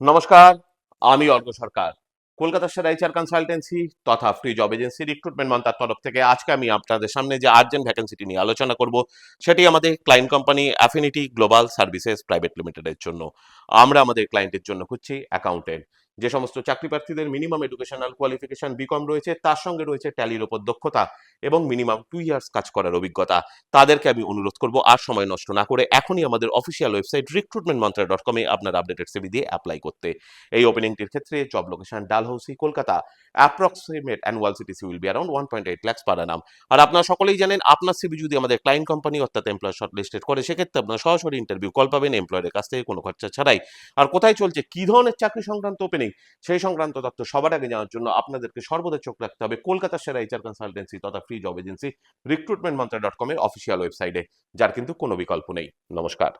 নমস্কার, আমি অর্ক সরকার। কলকাতার সেরা এইচআর কনসালটেন্সি তথা ফ্রি জব এজেন্সি রিক্রুটমেন্ট মন্ত্রার তরফ থেকে আজকে আমি আপনাদের সামনে যে আর্জেন্ট ভ্যাকেন্সিটি নিয়ে আলোচনা করব, সেটি আমাদের client company affinity global services private লিমিটেডের জন্য। আমরা আমাদের ক্লায়েন্টের জন্য খুঁজছি অ্যাকাউন্টেন্ট। যে সমস্ত চাকরি প্রার্থীদের মিনিমাম এডুকেশনাল কোয়ালিফিকেশন বিকম রয়েছে, তার সঙ্গে রয়েছে ট্যালির ওপর দক্ষতা এবং মিনিমাম 2 ইয়ার্স কাজ করার অভিজ্ঞতা, তাদেরকে আমি অনুরোধ করব আর সময় নষ্ট না করে এখনই আমাদের অফিসিয়াল ওয়েবসাইট recruitmentmantra.com-এ আপনার আপডেটেড সিভি দিয়ে অ্যাপ্লাই করতে। এই ওপেনিংটির ক্ষেত্রে job location Dalhousie, Kolkata. Approximate annual CTC will be around 1.8 lakhs per annum। আর আপনারা সকলেই জানেন, আপনার সিভি যদি আমাদের ক্লায়েন্ট কোম্পানি অর্থাৎ এমপ্লয়ার শর্টলিস্টেড করে, সেক্ষেত্রে আপনারা সরাসরি ইন্টারভিউ কল পাবেন এমপ্লয়ারের কাছ থেকে কোনো খরচা ছাড়াই। আর কোথায় চলছে, কি ধরনের চাকরি সংক্রান্ত ওপেনিং, সেই সংক্রান্ত তথ্য সবার আগে জানার জন্য আপনাদেরকে সর্বদা চোখ রাখতে হবে কলকাতার সেরা এইচআর কনসালটেন্সি তথা ফ্রি জব এজেন্সি recruitmentmantra.com-এর অফিসিয়াল ওয়েবসাইটে, যার কিন্তু কোনো বিকল্প নেই। নমস্কার।